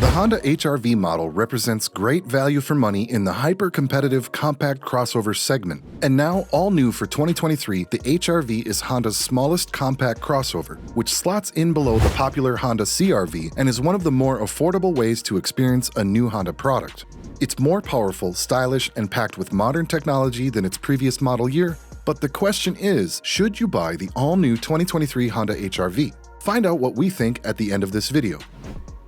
The Honda HRV model represents great value for money in the hyper-competitive compact crossover segment. And now, all new for 2023, the HRV is Honda's smallest compact crossover, which slots in below the popular Honda CRV and is one of the more affordable ways to experience a new Honda product. It's more powerful, stylish, and packed with modern technology than its previous model year, but the question is, should you buy the all-new 2023 Honda HRV? Find out what we think at the end of this video.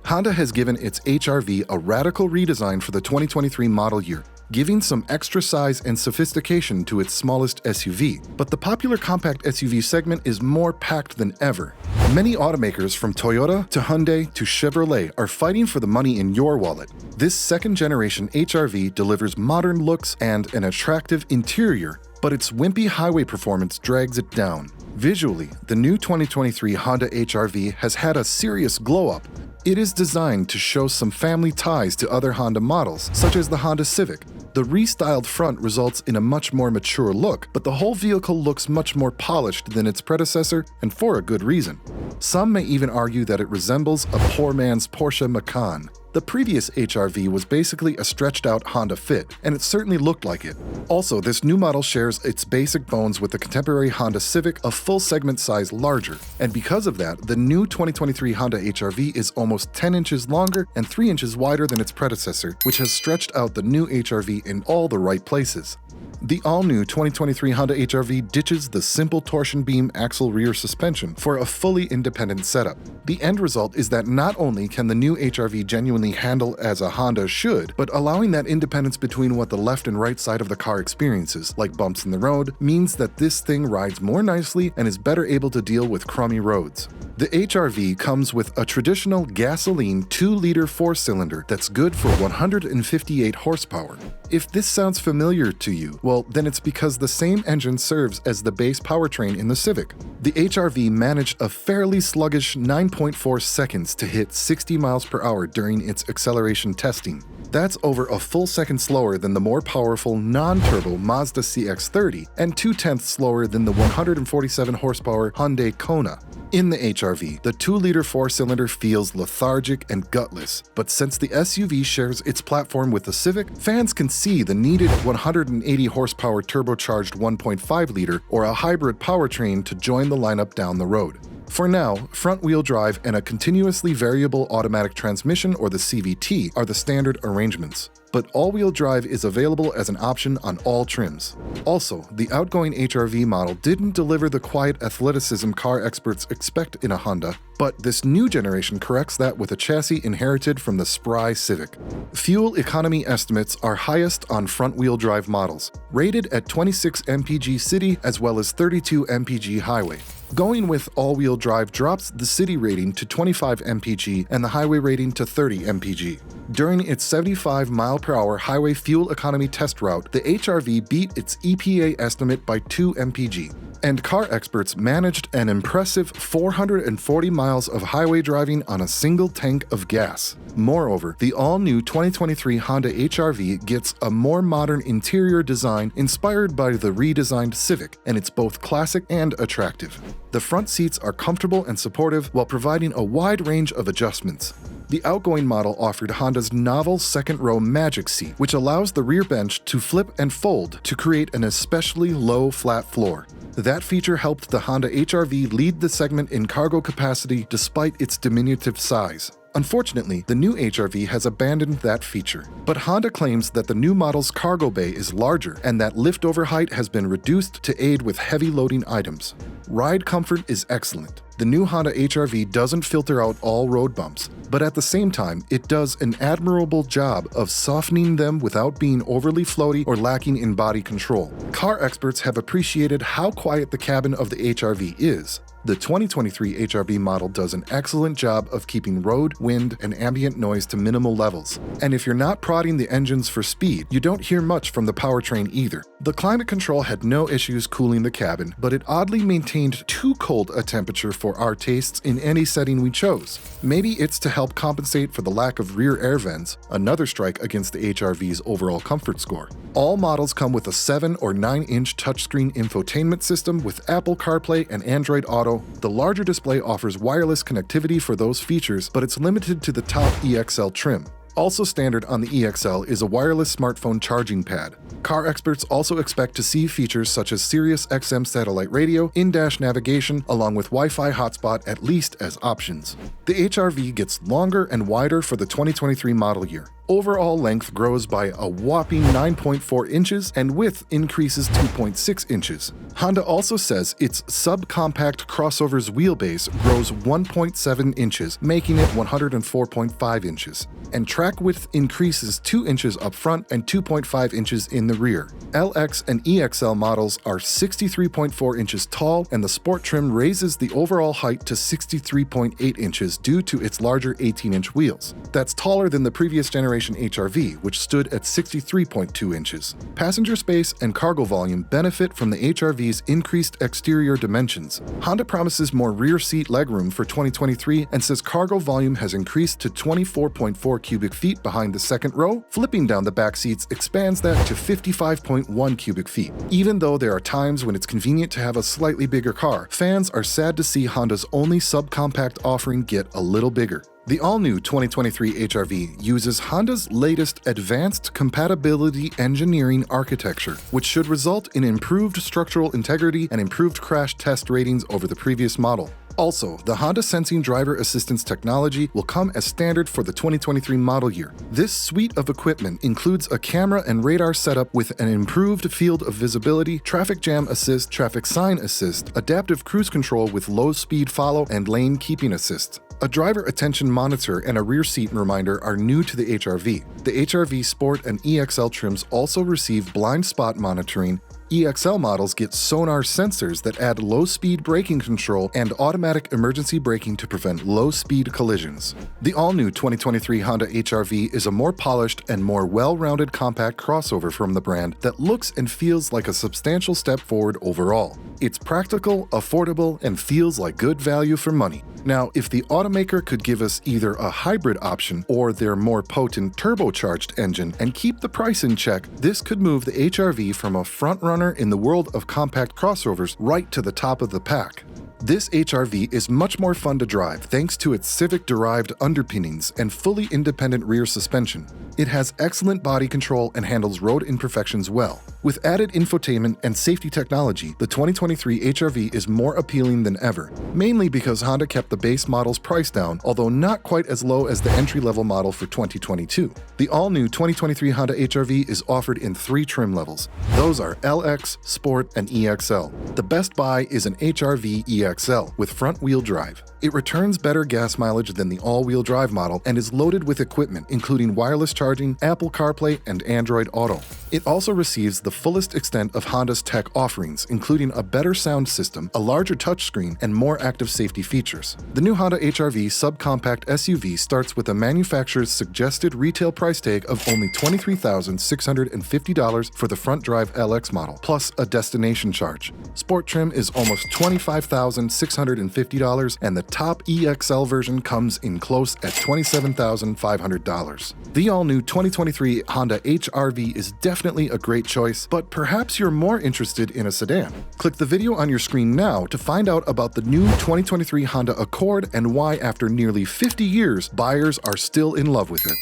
Honda has given its HRV a radical redesign for the 2023 model year, giving some extra size and sophistication to its smallest SUV, but the popular compact SUV segment is more packed than ever. Many automakers from Toyota to Hyundai to Chevrolet are fighting for the money in your wallet. This second-generation HRV delivers modern looks and an attractive interior, but its wimpy highway performance drags it down. Visually, the new 2023 Honda HRV has had a serious glow-up. It is designed to show some family ties to other Honda models, such as the Honda Civic. The restyled front results in a much more mature look, but the whole vehicle looks much more polished than its predecessor, and for a good reason. Some may even argue that it resembles a poor man's Porsche Macan. The previous HRV was basically a stretched-out Honda Fit, and it certainly looked like it. Also, this new model shares its basic bones with the contemporary Honda Civic, a full segment size larger. And because of that, the new 2023 Honda HRV is almost 10 inches longer and 3 inches wider than its predecessor, which has stretched out the new HRV in all the right places. The all-new 2023 Honda HRV ditches the simple torsion beam axle rear suspension for a fully independent setup. The end result is that not only can the new HRV genuinely handle as a Honda should, but allowing that independence between what the left and right side of the car experiences, like bumps in the road, means that this thing rides more nicely and is better able to deal with crummy roads. The HRV comes with a traditional gasoline 2-liter 4-cylinder that's good for 158 horsepower. If this sounds familiar to you, well, then it's because the same engine serves as the base powertrain in the Civic. The HRV managed a fairly sluggish 9.4 seconds to hit 60 miles per hour during its acceleration testing. That's over a full second slower than the more powerful non-turbo Mazda CX-30 and 0.2 slower than the 147 horsepower Hyundai Kona. In the HRV, the 2-liter 4-cylinder feels lethargic and gutless, but since the SUV shares its platform with the Civic, fans can see the needed 180 horsepower turbocharged 1.5-liter or a hybrid powertrain to join the lineup down the road. For now, front-wheel drive and a continuously variable automatic transmission, or the CVT, are the standard arrangements. But all-wheel drive is available as an option on all trims. Also, the outgoing HRV model didn't deliver the quiet athleticism car experts expect in a Honda, but this new generation corrects that with a chassis inherited from the spry Civic. Fuel economy estimates are highest on front-wheel drive models, rated at 26 mpg city as well as 32 mpg highway. Going with all-wheel drive drops the city rating to 25 mpg and the highway rating to 30 mpg. During its 75 mile-per-hour highway fuel economy test route, the HRV beat its EPA estimate by 2 mpg. And car experts managed an impressive 440 miles of highway driving on a single tank of gas. Moreover, the all-new 2023 Honda HRV gets a more modern interior design inspired by the redesigned Civic, and it's both classic and attractive. The front seats are comfortable and supportive while providing a wide range of adjustments. The outgoing model offered Honda's novel second-row Magic Seat, which allows the rear bench to flip and fold to create an especially low, flat floor. That feature helped the Honda HRV lead the segment in cargo capacity despite its diminutive size. Unfortunately, the new HRV has abandoned that feature, but Honda claims that the new model's cargo bay is larger and that liftover height has been reduced to aid with heavy loading items. Ride comfort is excellent. The new Honda HRV doesn't filter out all road bumps, but at the same time, it does an admirable job of softening them without being overly floaty or lacking in body control. Car experts have appreciated how quiet the cabin of the HRV is. The 2023 HRV model does an excellent job of keeping road, wind, and ambient noise to minimal levels. And if you're not prodding the engines for speed, you don't hear much from the powertrain either. The climate control had no issues cooling the cabin, but it oddly maintained too cold a temperature for our tastes in any setting we chose. Maybe it's to help compensate for the lack of rear air vents, another strike against the HRV's overall comfort score. All models come with a 7 or 9-inch touchscreen infotainment system with Apple CarPlay and Android Auto Pro, the larger display offers wireless connectivity for those features, but it's limited to the top EXL trim. Also standard on the EXL is a wireless smartphone charging pad. Car experts also expect to see features such as Sirius XM satellite radio, in-dash navigation, along with Wi-Fi hotspot at least as options. The HRV gets longer and wider for the 2023 model year. Overall length grows by a whopping 9.4 inches and width increases 2.6 inches. Honda also says its subcompact crossover's wheelbase grows 1.7 inches, making it 104.5 inches. And track width increases 2 inches up front and 2.5 inches in the rear. LX and EXL models are 63.4 inches tall, and the sport trim raises the overall height to 63.8 inches due to its larger 18-inch wheels. That's taller than the previous generation HRV, which stood at 63.2 inches. Passenger space and cargo volume benefit from the HRV's increased exterior dimensions. Honda promises more rear seat legroom for 2023 and says cargo volume has increased to 24.4 cubic feet behind the second row. Flipping down the back seats expands that to 55.1 cubic feet. Even though there are times when it's convenient to have a slightly bigger car, fans are sad to see Honda's only subcompact offering get a little bigger. The all-new 2023 HRV uses Honda's latest advanced compatibility engineering architecture, which should result in improved structural integrity and improved crash test ratings over the previous model. Also, the Honda Sensing Driver Assistance technology will come as standard for the 2023 model year. This suite of equipment includes a camera and radar setup with an improved field of visibility, traffic jam assist, traffic sign assist, adaptive cruise control with low-speed follow, and lane keeping assist. A driver attention monitor and a rear seat reminder are new to the HRV. The HRV Sport and EXL trims also receive blind spot monitoring. EXL models get sonar sensors that add low-speed braking control and automatic emergency braking to prevent low-speed collisions. The all-new 2023 Honda HRV is a more polished and more well-rounded compact crossover from the brand that looks and feels like a substantial step forward overall. It's practical, affordable, and feels like good value for money. Now, if the automaker could give us either a hybrid option or their more potent turbocharged engine and keep the price in check, this could move the HRV from a front-runner in the world of compact crossovers right to the top of the pack. This HRV is much more fun to drive thanks to its Civic-derived underpinnings and fully independent rear suspension. It has excellent body control and handles road imperfections well. With added infotainment and safety technology, the 2023 HRV is more appealing than ever, mainly because Honda kept the base model's price down, although not quite as low as the entry-level model for 2022. The all-new 2023 Honda HRV is offered in 3 trim levels. Those are LX, Sport, and EXL. The best buy is an HRV EXL with front-wheel drive. It returns better gas mileage than the all-wheel drive model and is loaded with equipment including wireless charging, Apple CarPlay, and Android Auto. It also receives the fullest extent of Honda's tech offerings, including a better sound system, a larger touchscreen, and more active safety features. The new Honda HRV subcompact SUV starts with a manufacturer's suggested retail price tag of only $23,650 for the front drive LX model, plus a destination charge. Sport trim is almost $25,650, and the top EXL version comes in close at $27,500. The all-new 2023 Honda HRV is definitely a great choice, but perhaps you're more interested in a sedan. Click the video on your screen now to find out about the new 2023 Honda Accord and why, after nearly 50 years, buyers are still in love with it.